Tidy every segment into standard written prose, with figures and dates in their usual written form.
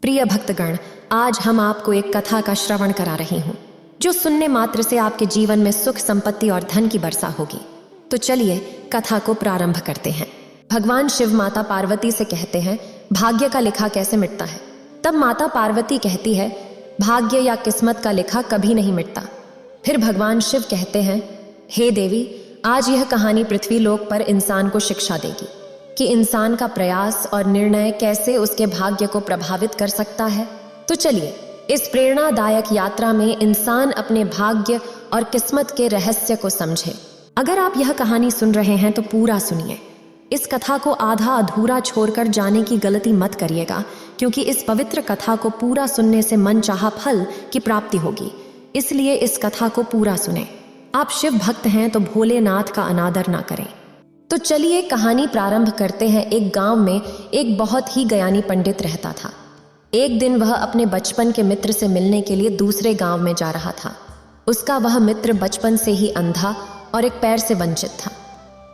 प्रिय भक्तगण, आज हम आपको एक कथा का श्रवण करा रही हूँ जो सुनने मात्र से आपके जीवन में सुख, संपत्ति और धन की वर्षा होगी। तो चलिए कथा को प्रारंभ करते हैं। भगवान शिव माता पार्वती से कहते हैं, भाग्य का लिखा कैसे मिटता है। तब माता पार्वती कहती है, भाग्य या किस्मत का लिखा कभी नहीं मिटता। फिर भगवान शिव कहते हैं, हे देवी, आज यह कहानी पृथ्वी लोक पर इंसान को शिक्षा देगी कि इंसान का प्रयास और निर्णय कैसे उसके भाग्य को प्रभावित कर सकता है। तो चलिए इस प्रेरणादायक यात्रा में इंसान अपने भाग्य और किस्मत के रहस्य को समझे। अगर आप यह कहानी सुन रहे हैं तो पूरा सुनिए। इस कथा को आधा अधूरा छोड़कर जाने की गलती मत करिएगा, क्योंकि इस पवित्र कथा को पूरा सुनने से मन चाहा फल की प्राप्ति होगी। इसलिए इस कथा को पूरा सुने। आप शिव भक्त हैं तो भोलेनाथ का अनादर ना करें। तो चलिए कहानी प्रारंभ करते हैं। एक गांव में एक बहुत ही ज्ञानी पंडित रहता था। एक दिन वह अपने बचपन के मित्र से मिलने के लिए दूसरे गांव में जा रहा था। उसका वह मित्र बचपन से ही अंधा और एक पैर से वंचित था।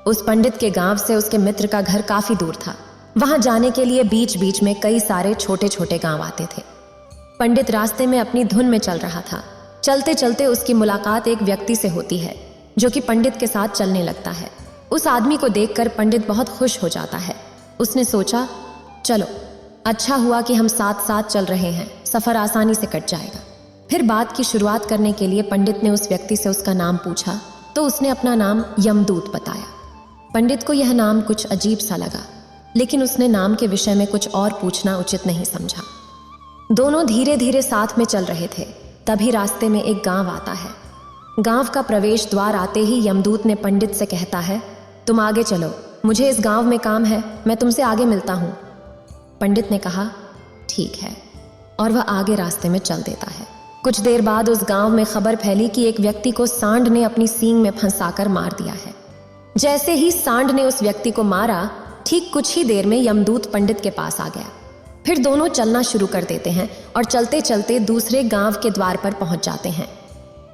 उस पंडित के गांव से उसके मित्र का घर काफी दूर था। वहां जाने के लिए बीच बीच में कई सारे छोटे छोटे गांव आते थे। पंडित रास्ते में अपनी धुन में चल रहा था। चलते चलते उसकी मुलाकात एक व्यक्ति से होती है जो कि पंडित के साथ चलने लगता है। उस आदमी को देखकर पंडित बहुत खुश हो जाता है। उसने सोचा, चलो अच्छा हुआ कि हम साथ साथ चल रहे हैं, सफर आसानी से कट जाएगा। फिर बात की शुरुआत करने के लिए पंडित ने उस व्यक्ति से उसका नाम पूछा तो उसने अपना नाम यमदूत बताया। पंडित को यह नाम कुछ अजीब सा लगा, लेकिन उसने नाम के विषय में कुछ और पूछना उचित नहीं समझा। दोनों धीरे धीरे साथ में चल रहे थे। तभी रास्ते में एक गांव आता है। गांव का प्रवेश द्वार आते ही यमदूत ने पंडित से कहता है, तुम आगे चलो, मुझे इस गांव में काम है, मैं तुमसे आगे मिलता हूँ। पंडित ने कहा, ठीक है, और वह आगे रास्ते में चल देता है। कुछ देर बाद उस गांव में खबर फैली कि एक व्यक्ति को सांड ने अपनी सींग में फंसाकर मार दिया है। जैसे ही सांड ने उस व्यक्ति को मारा, ठीक कुछ ही देर में यमदूत पंडित के पास आ गया। फिर दोनों चलना शुरू कर देते हैं और चलते चलते दूसरे गांव के द्वार पर पहुंच जाते हैं।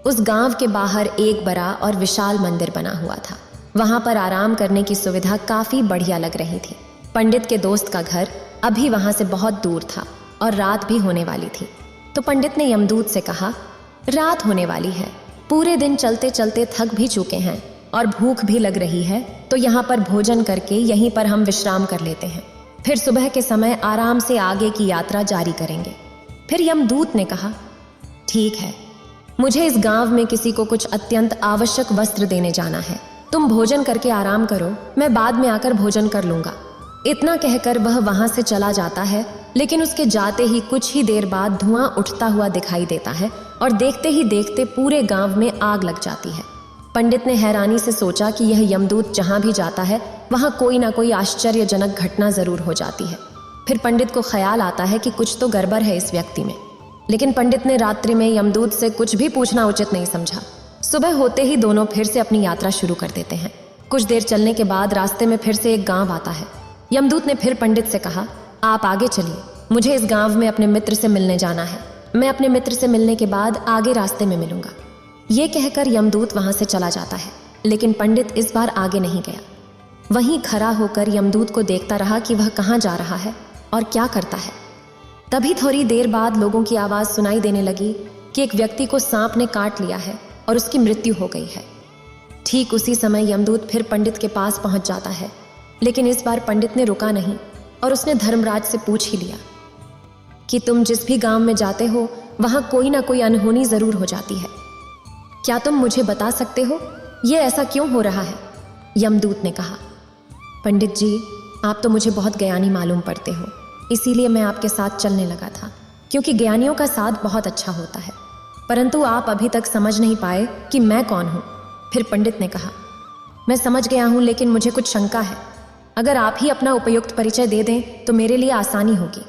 उस गांव के बाहर एक बड़ा और विशाल मंदिर बना हुआ था। वहां पर आराम करने की सुविधा काफी बढ़िया लग रही थी। पंडित के दोस्त का घर अभी वहां से बहुत दूर था और रात भी होने वाली थी। तो पंडित ने यमदूत से कहा, रात होने वाली है, पूरे दिन चलते चलते थक भी चुके हैं और भूख भी लग रही है, तो यहाँ पर भोजन करके यहीं पर हम विश्राम कर लेते हैं। फिर सुबह के समय आराम से आगे की यात्रा जारी करेंगे। फिर यमदूत ने कहा, ठीक है, मुझे इस गांव में किसी को कुछ अत्यंत आवश्यक वस्त्र देने जाना है। तुम भोजन करके आराम करो, मैं बाद में आकर भोजन कर लूंगा। इतना कहकर वह वहां से चला जाता है, लेकिन उसके जाते ही कुछ ही देर बाद धुआं उठता हुआ दिखाई देता है और देखते ही देखते पूरे गांव में आग लग जाती है। पंडित ने हैरानी से सोचा कि यह यमदूत जहां भी जाता है वहां कोई ना कोई आश्चर्यजनक घटना जरूर हो जाती है। फिर पंडित को ख्याल आता है कि कुछ तो गड़बड़ है इस व्यक्ति में, लेकिन पंडित ने रात्रि में यमदूत से कुछ भी पूछना उचित नहीं समझा। सुबह होते ही दोनों फिर से अपनी यात्रा शुरू कर देते हैं। कुछ देर चलने के बाद रास्ते में फिर से एक गांव आता है। यमदूत ने फिर पंडित से कहा, आप आगे चलिए, मुझे इस गांव में अपने मित्र से मिलने जाना है। मैं अपने मित्र से मिलने के बाद आगे रास्ते में मिलूंगा। ये कहकर यमदूत वहां से चला जाता है, लेकिन पंडित इस बार आगे नहीं गया। वहीं खड़ा होकर यमदूत को देखता रहा कि वह कहाँ जा रहा है और क्या करता है। तभी थोड़ी देर बाद लोगों की आवाज सुनाई देने लगी कि एक व्यक्ति को सांप ने काट लिया है और उसकी मृत्यु हो गई है। ठीक उसी समय यमदूत फिर पंडित के पास पहुंच जाता है, लेकिन इस बार पंडित ने रुका नहीं और उसने धर्मराज से पूछ ही लिया कि तुम जिस भी गांव में जाते हो वहां कोई ना कोई अनहोनी जरूर हो जाती है। क्या तुम मुझे बता सकते हो ये ऐसा क्यों हो रहा है? यमदूत ने कहा, पंडित जी, आप तो मुझे बहुत ज्ञानी मालूम पड़ते हो, इसीलिए मैं आपके साथ चलने लगा था, क्योंकि ज्ञानियों का साथ बहुत अच्छा होता है, परंतु आप अभी तक समझ नहीं पाए कि मैं कौन हूँ। फिर पंडित ने कहा, मैं समझ गया हूँ, लेकिन मुझे कुछ शंका है। अगर आप ही अपना उपयुक्त परिचय दे दें तो मेरे लिए आसानी होगी।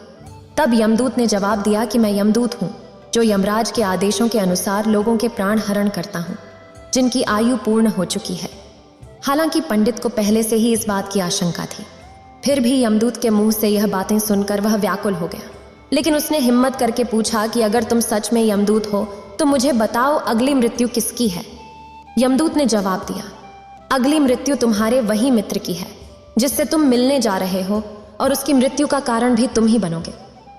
तब यमदूत ने जवाब दिया कि मैं यमदूत हूँ, जो यमराज के आदेशों के अनुसार लोगों के प्राण हरण करता हूँ, जिनकी आयु पूर्ण हो चुकी है। हालांकि पंडित को पहले से ही इस बात की आशंका थी, फिर भी यमदूत के मुंह से यह बातें सुनकर वह व्याकुल हो गया। लेकिन उसने हिम्मत करके पूछा कि अगर तुम सच में यमदूत हो तो मुझे बताओ, अगली मृत्यु किसकी है? यमदूत ने जवाब दिया, अगली मृत्यु तुम्हारे वही मित्र की है जिससे तुम मिलने जा रहे हो, और उसकी मृत्यु का कारण भी तुम ही बनोगे।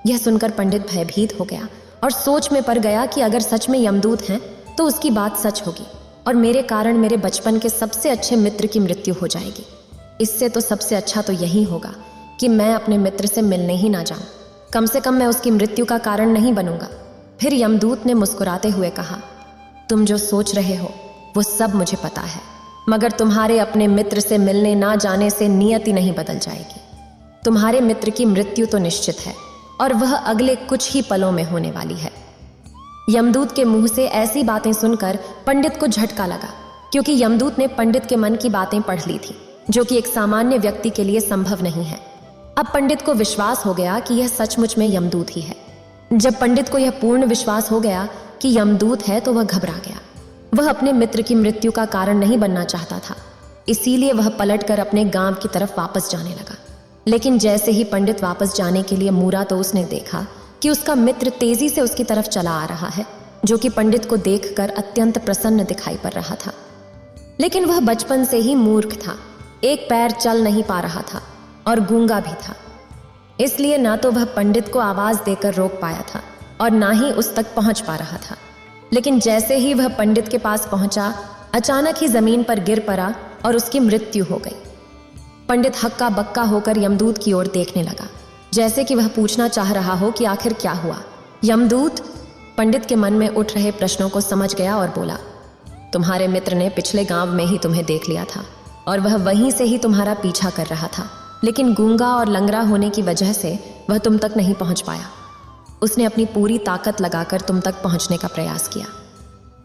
यह सुनकर पंडित भयभीत हो गया और सोच में पड़ गया कि अगर सच में यमदूत हैं तो उसकी बात सच होगी और मेरे कारण मेरे बचपन के सबसे अच्छे मित्र की मृत्यु हो जाएगी। इससे तो सबसे अच्छा तो यही होगा कि मैं अपने मित्र से मिलने ही ना जाऊं। कम से कम मैं उसकी मृत्यु का कारण नहीं बनूंगा। फिर यमदूत ने मुस्कुराते हुए कहा, तुम जो सोच रहे हो वो सब मुझे पता है, मगर तुम्हारे अपने मित्र से मिलने ना जाने से नियति नहीं बदल जाएगी। तुम्हारे मित्र की मृत्यु तो निश्चित है और वह अगले कुछ ही पलों में होने वाली है। यमदूत के मुंह से ऐसी बातें सुनकर पंडित को झटका लगा, क्योंकि यमदूत ने पंडित के मन की बातें पढ़ ली थी, जो कि एक सामान्य व्यक्ति के लिए संभव नहीं है। अब पंडित को विश्वास हो गया कि यह सचमुच में यमदूत ही है। जब पंडित को यह पूर्ण विश्वास हो गया कि यमदूत है तो वह घबरा गया। वह अपने मित्र की मृत्यु का कारण नहीं बनना चाहता था, इसीलिए वह पलटकर अपने गांव की तरफ वापस जाने लगा। लेकिन जैसे ही पंडित वापस जाने के लिए मुड़ा तो उसने देखा कि उसका मित्र तेजी से उसकी तरफ चला आ रहा है, जो कि पंडित को देखकर अत्यंत प्रसन्न दिखाई पड़ रहा था। लेकिन वह बचपन से ही मूर्ख था, एक पैर चल नहीं पा रहा था और गूंगा भी था, इसलिए ना तो वह पंडित को आवाज देकर रोक पाया था और ना ही उस तक पहुंच पा रहा था। लेकिन जैसे ही वह पंडित के पास पहुंचा, अचानक ही जमीन पर गिर पड़ा और उसकी मृत्यु हो गई। पंडित हक्का बक्का होकर यमदूत की ओर देखने लगा, जैसे कि वह पूछना चाह रहा हो कि आखिर क्या हुआ। यमदूत पंडित के मन में उठ रहे प्रश्नों को समझ गया और बोला, तुम्हारे मित्र ने पिछले गांव में ही तुम्हें देख लिया था और वह वहीं से ही तुम्हारा पीछा कर रहा था, लेकिन गूंगा और लंगड़ा होने की वजह से वह तुम तक नहीं पहुंच पाया। उसने अपनी पूरी ताकत लगाकर तुम तक पहुंचने का प्रयास किया,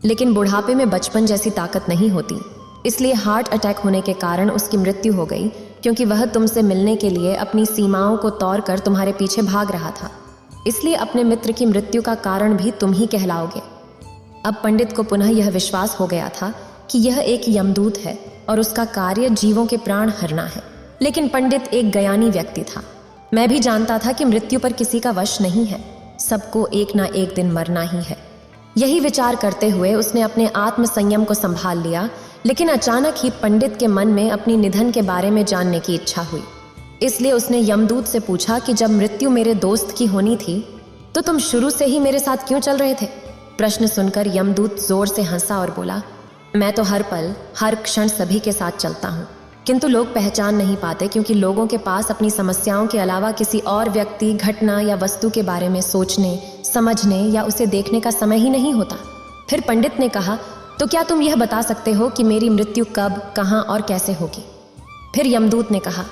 लेकिन बुढ़ापे में बचपन जैसी ताकत नहीं होती, इसलिए हार्ट अटैक होने के कारण उसकी मृत्यु हो गई, क्योंकि वह तुमसे मिलने के लिए अपनी सीमाओं को तोड़कर तुम्हारे पीछे भाग रहा था। इसलिए अपने मित्र की मृत्यु का कारण भी तुम ही कहलाओगे। अब पंडित को पुनः यह विश्वास हो गया था कि यह एक यमदूत है और उसका कार्य जीवों के प्राण हरना है। लेकिन पंडित एक ज्ञानी व्यक्ति था। मैं भी जानता था कि मृत्यु पर किसी का वश नहीं है, सबको एक ना एक दिन मरना ही है। यही विचार करते हुए उसने अपने आत्म संयम को संभाल लिया, लेकिन अचानक ही पंडित के मन में अपनी निधन के बारे में जानने की इच्छा हुई। इसलिए उसने यमदूत से पूछा कि जब मृत्यु मेरे दोस्त की होनी थी तो तुम शुरू से ही मेरे साथ क्यों चल रहे थे। प्रश्न सुनकर यमदूत जोर से हंसा और बोला, मैं तो हर पल हर क्षण सभी के साथ चलता हूँ, किंतु लोग पहचान नहीं पाते, क्योंकि लोगों के पास अपनी समस्याओं के अलावा किसी और व्यक्ति, घटना या वस्तु के बारे में सोचने, समझने या उसे देखने का समय ही नहीं होता। फिर पंडित ने कहा, तो क्या तुम यह बता सकते हो कि मेरी मृत्यु कब, कहाँ और कैसे होगी। फिर यमदूत ने कहा,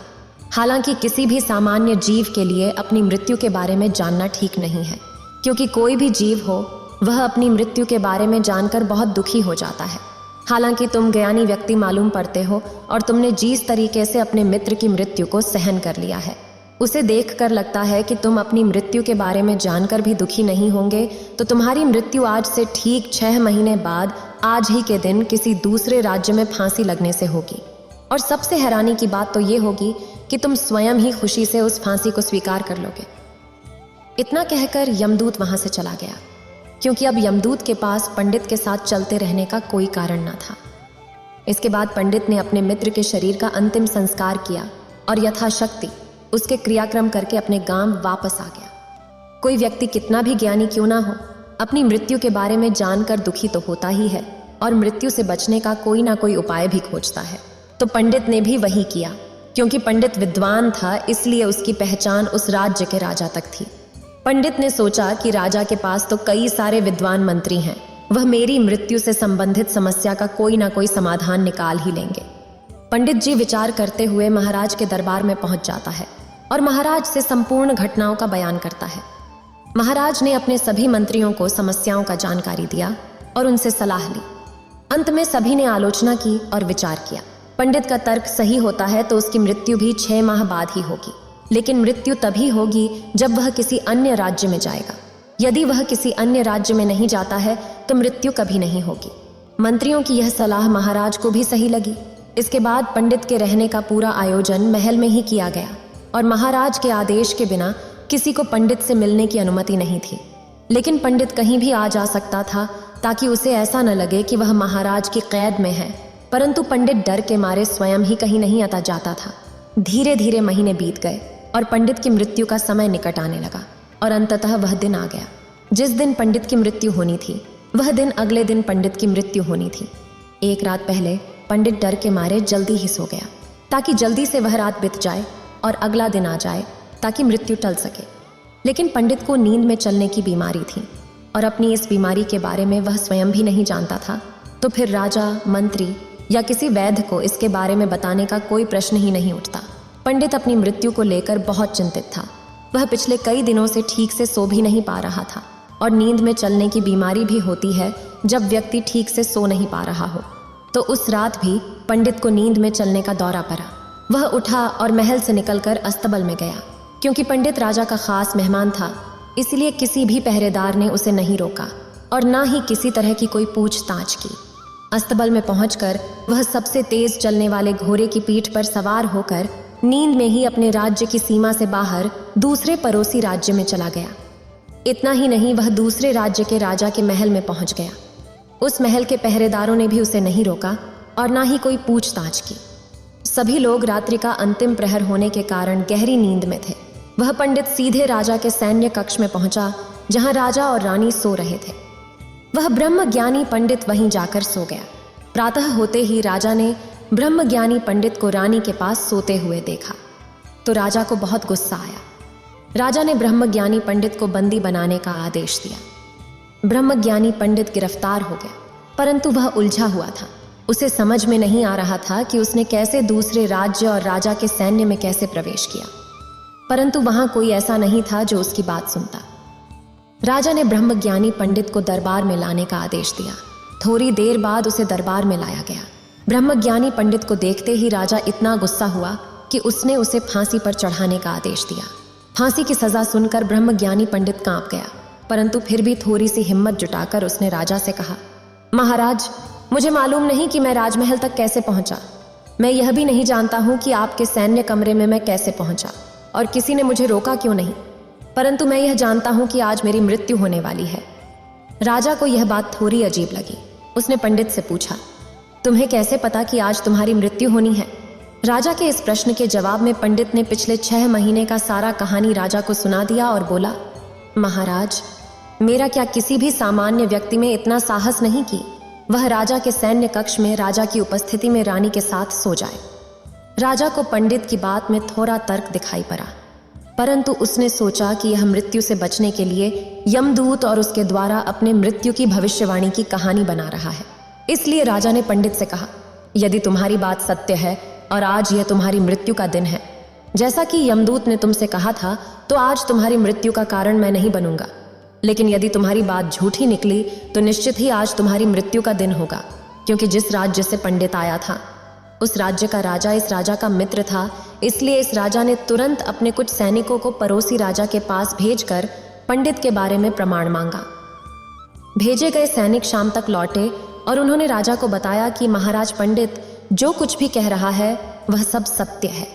हालांकि किसी भी सामान्य जीव के लिए अपनी मृत्यु के बारे में जानना ठीक नहीं है, क्योंकि कोई भी जीव हो वह अपनी मृत्यु के बारे में जानकर बहुत दुखी हो जाता है। हालांकि तुम ज्ञानी व्यक्ति मालूम पड़ते हो और तुमने जिस तरीके से अपने मित्र की मृत्यु को सहन कर लिया है, उसे देखकर लगता है कि तुम अपनी मृत्यु के बारे में जानकर भी दुखी नहीं होंगे। तो तुम्हारी मृत्यु आज से ठीक 6 महीने बाद आज ही के दिन किसी दूसरे राज्य में फांसी लगने से होगी। और सबसे हैरानी की बात तो ये होगी कि तुम स्वयं ही खुशी से उस फांसी को स्वीकार कर लोगे। इतना कहकर यमदूत वहां से चला गया, क्योंकि अब यमदूत के पास पंडित के साथ चलते रहने का कोई कारण न था। इसके बाद पंडित ने अपने मित्र के शरीर का अंतिम संस्कार किया और यथाशक्ति उसके क्रियाक्रम करके अपने गांव वापस आ गया। कोई व्यक्ति कितना भी ज्ञानी क्यों ना हो, अपनी मृत्यु के बारे में जानकर दुखी तो होता ही है और मृत्यु से बचने का कोई ना कोई उपाय भी खोजता है। तो पंडित ने भी वही किया। क्योंकि पंडित विद्वान था, इसलिए उसकी पहचान उस राज्य के राजा तक थी। पंडित ने सोचा कि राजा के पास तो कई सारे विद्वान मंत्री हैं, वह मेरी मृत्यु से संबंधित समस्या का कोई ना कोई समाधान निकाल ही लेंगे। पंडित जी विचार करते हुए महाराज के दरबार में पहुंच जाता है और महाराज से संपूर्ण घटनाओं का बयान करता है। महाराज ने अपने सभी मंत्रियों को समस्याओं का जानकारी दिया और उनसे सलाह ली। अंत में सभी ने आलोचना की और विचार किया। पंडित का तर्क सही होता है तो उसकी मृत्यु भी 6 माह बाद ही होगी, लेकिन मृत्यु तभी होगी जब वह किसी अन्य राज्य में जाएगा। यदि वह किसी अन्य राज्य में नहीं जाता है तो मृत्यु कभी नहीं होगी। मंत्रियों की यह सलाह महाराज को भी सही लगी। इसके बाद पंडित के रहने का पूरा आयोजन महल में ही किया गया और महाराज के आदेश के बिना किसी को पंडित से मिलने की अनुमति नहीं थी। लेकिन पंडित कहीं भी आ जा सकता था ताकि उसे ऐसा न लगे कि वह महाराज की कैद में है, परंतु पंडित डर के मारे स्वयं ही कहीं नहीं आता जाता था। धीरे धीरे महीने बीत गए और पंडित की मृत्यु का समय निकट आने लगा और अंततः वह दिन आ गया जिस दिन पंडित की मृत्यु होनी थी। वह दिन अगले दिन पंडित की मृत्यु होनी थी। एक रात पहले पंडित डर के मारे जल्दी ही सो गया ताकि जल्दी से वह रात बीत जाए और अगला दिन आ जाए ताकि मृत्यु टल सके। लेकिन पंडित को नींद में चलने की बीमारी थी और अपनी इस बीमारी के बारे में वह स्वयं भी नहीं जानता था, तो फिर राजा, मंत्री या किसी वैद्य को इसके बारे में बताने का कोई प्रश्न ही नहीं उठता। पंडित अपनी मृत्यु को लेकर बहुत चिंतित था। वह पिछले कई दिनों से ठीक से सो भी नहीं पा रहा था और नींद में चलने की बीमारी भी होती है जब व्यक्ति ठीक से सो नहीं पा रहा हो। तो उस रात भी पंडित को नींद में चलने का दौरा पड़ा। वह उठा और महल से निकलकर अस्तबल में गया। क्योंकि पंडित राजा का खास मेहमान था, इसलिए किसी भी पहरेदार ने उसे नहीं रोका और ना ही किसी तरह की कोई पूछताछ की। अस्तबल में पहुंचकर वह सबसे तेज चलने वाले घोड़े की पीठ पर सवार होकर नींद में ही अपने राज्य की सीमा से बाहर दूसरे पड़ोसी राज्य में चला गया। इतना ही नहीं, वह दूसरे राज्य के राजा के महल में पहुंच गया। उस महल के पहरेदारों ने भी उसे नहीं रोका और ना ही कोई पूछताछ की। सभी लोग रात्रि का अंतिम प्रहर होने के कारण गहरी नींद में थे। वह पंडित सीधे राजा के सैन्य कक्ष में पहुंचा जहां राजा और रानी सो रहे थे। वह ब्रह्मज्ञानी पंडित वहीं जाकर सो गया। प्रातः होते ही राजा ने ब्रह्मज्ञानी पंडित को रानी के पास सोते हुए देखा तो राजा को बहुत गुस्सा आया। राजा ने ब्रह्मज्ञानी पंडित को बंदी बनाने का आदेश दिया। ब्रह्मज्ञानी पंडित गिरफ्तार हो गया, परंतु वह उलझा हुआ था। उसे समझ में नहीं आ रहा था कि उसने कैसे दूसरे राज्य और राजा के सैन्य में कैसे प्रवेश किया, परंतु वहां कोई ऐसा नहीं था जो उसकी बात सुनता। राजा ने ब्रह्मज्ञानी पंडित को दरबार में लाने का आदेश दिया। थोड़ी देर बाद उसे दरबार में लाया गया। ब्रह्मज्ञानी पंडित को देखते ही राजा इतना गुस्सा हुआ कि उसने उसे फांसी पर चढ़ाने का आदेश दिया। फांसी की सजा सुनकर ब्रह्मज्ञानी पंडित कांप गया, परंतु फिर भी थोड़ी सी हिम्मत जुटाकर उसने राजा से कहा, महाराज, मुझे मालूम नहीं कि मैं राजमहल तक कैसे पहुंचा। मैं यह भी नहीं जानता हूं कि आपके सैन्य कमरे में मैं कैसे पहुंचा और किसी ने मुझे रोका क्यों नहीं, परंतु मैं यह जानता हूं कि आज मेरी मृत्यु होने वाली है। राजा को यह बात थोड़ी अजीब लगी। उसने पंडित से पूछा, तुम्हें कैसे पता कि आज तुम्हारी मृत्यु होनी है? राजा के इस प्रश्न के जवाब में पंडित ने पिछले 6 महीने का सारा कहानी राजा को सुना दिया और बोला, महाराज, मेरा क्या किसी भी सामान्य व्यक्ति में इतना साहस नहीं कि वह राजा के सैन्य कक्ष में राजा की उपस्थिति में रानी के साथ सो जाए। राजा को पंडित की बात में थोड़ा तर्क दिखाई पड़ा, परंतु उसने सोचा कि यह मृत्यु से बचने के लिए यमदूत और उसके द्वारा अपने मृत्यु की भविष्यवाणी की कहानी बना रहा है। इसलिए राजा ने पंडित से कहा, यदि तुम्हारी बात सत्य है और आज यह तुम्हारी मृत्यु का दिन है, जैसा कि यमदूत ने तुमसे कहा था, तो आज तुम्हारी मृत्यु का कारण मैं नहीं बनूंगा। लेकिन यदि तुम्हारी बात झूठी निकली तो निश्चित ही आज तुम्हारी मृत्यु का दिन होगा, क्योंकि जिस राज्य से पंडित आया था उस राज्य का राजा इस राजा का मित्र था। इसलिए इस राजा ने तुरंत अपने कुछ सैनिकों को पड़ोसी राजा के पास भेजकर पंडित के बारे में प्रमाण मांगा। भेजे गए सैनिक शाम तक लौटे और उन्होंने राजा को बताया कि महाराज पंडित जो कुछ भी कह रहा है वह सब सत्य है।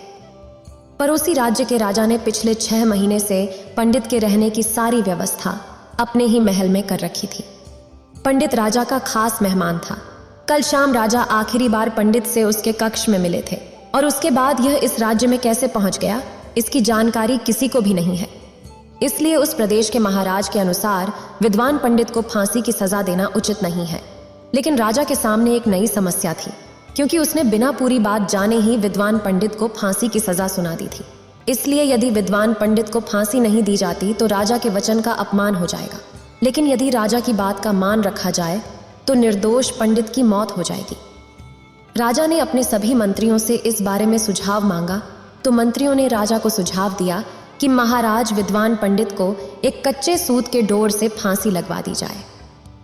पड़ोसी राज्य के राजा ने पिछले 6 महीने से पंडित के रहने की सारी व्यवस्था अपने ही महल में कर रखी थी। पंडित राजा का खास मेहमान था। कल शाम राजा आखिरी बार पंडित से उसके कक्ष में मिले थे और उसके बाद यह इस राज्य में कैसे पहुंच गया, इसकी जानकारी किसी को भी नहीं है। इसलिए उस प्रदेश के महाराज के अनुसार विद्वान पंडित को फांसी की सजा देना उचित नहीं है। लेकिन राजा के सामने एक नई समस्या थी, क्योंकि उसने बिना पूरी बात जाने ही विद्वान पंडित को फांसी की सजा सुना दी थी। इसलिए यदि विद्वान पंडित को फांसी नहीं दी जाती तो राजा के वचन का अपमान हो जाएगा। लेकिन यदि राजा की बात का मान रखा जाए तो निर्दोष पंडित की मौत हो जाएगी। राजा ने अपने सभी मंत्रियों से इस बारे में सुझाव मांगा तो मंत्रियों ने राजा को सुझाव दिया कि महाराज विद्वान पंडित को एक कच्चे सूत के डोर से फांसी लगवा दी जाए।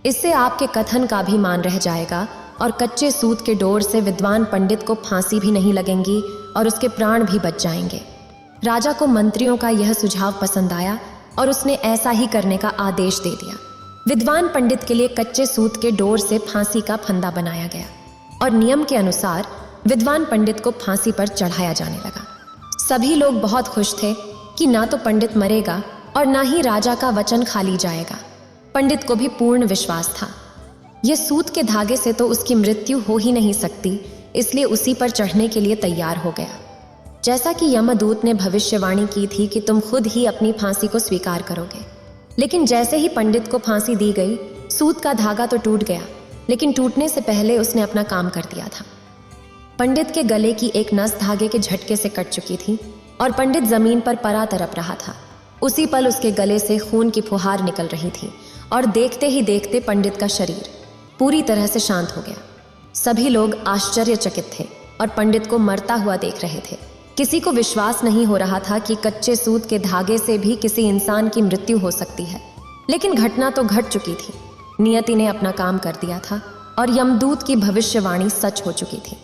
इससे आपके कथन का भी मान रह जाएगा और कच्चे सूत के डोर से विद्वान पंडित को फांसी भी नहीं लगेंगी और उसके प्राण भी बच जाएंगे। राजा को मंत्रियों का यह सुझाव पसंद आया और उसने ऐसा ही करने का आदेश दे दिया। विद्वान पंडित के लिए कच्चे सूत के डोर से फांसी का फंदा बनाया गया और नियम के अनुसार विद्वान पंडित को फांसी पर चढ़ाया जाने लगा। सभी लोग बहुत खुश थे कि ना तो पंडित मरेगा और ना ही राजा का वचन खाली जाएगा। पंडित को भी पूर्ण विश्वास था, यह सूत के धागे से तो उसकी मृत्यु हो ही नहीं सकती, इसलिए उसी पर चढ़ने के लिए तैयार हो गया। जैसा कि यमदूत ने भविष्यवाणी की थी कि तुम खुद ही अपनी फांसी को स्वीकार करोगे। लेकिन जैसे ही पंडित को फांसी दी गई, सूत का धागा तो टूट गया, लेकिन टूटने से पहले उसने अपना काम कर दिया था। पंडित के गले की एक नस धागे के झटके से कट चुकी थी और पंडित जमीन पर परा तड़प रहा था। उसी पल उसके गले से खून की फुहार निकल रही थी और देखते ही देखते पंडित का शरीर पूरी तरह से शांत हो गया। सभी लोग आश्चर्यचकित थे और पंडित को मरता हुआ देख रहे थे। किसी को विश्वास नहीं हो रहा था कि कच्चे सूत के धागे से भी किसी इंसान की मृत्यु हो सकती है। लेकिन घटना तो घट चुकी थी। नियति ने अपना काम कर दिया था और यमदूत की भविष्यवाणी सच हो चुकी थी।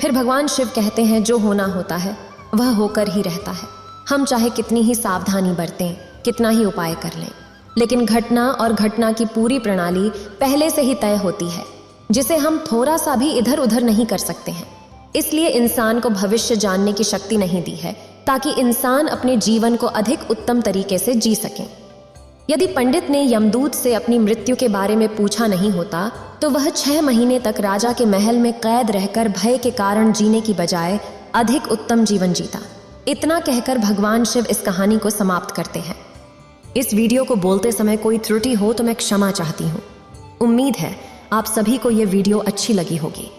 फिर भगवान शिव कहते हैं, जो होना होता है वह होकर ही रहता है। हम चाहे कितनी ही सावधानी बरतें, कितना ही उपाय कर लें, लेकिन घटना और घटना की पूरी प्रणाली पहले से ही तय होती है, जिसे हम थोड़ा सा भी इधर उधर नहीं कर सकते हैं। इसलिए इंसान को भविष्य जानने की शक्ति नहीं दी है, ताकि इंसान अपने जीवन को अधिक उत्तम तरीके से जी सके। यदि पंडित ने यमदूत से अपनी मृत्यु के बारे में पूछा नहीं होता, तो वह 6 महीने तक राजा के महल में कैद रहकर भय के कारण जीने की बजाय अधिक उत्तम जीवन जीता। इतना कहकर भगवान शिव इस कहानी को समाप्त करते हैं। इस वीडियो को बोलते समय कोई त्रुटि हो तो मैं क्षमा चाहती हूँ। उम्मीद है आप सभी को यह वीडियो अच्छी लगी होगी।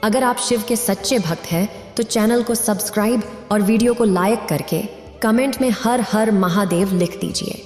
अगर आप शिव के सच्चे भक्त हैं तो चैनल को सब्सक्राइब और वीडियो को लाइक करके कमेंट में हर हर महादेव लिख दीजिए।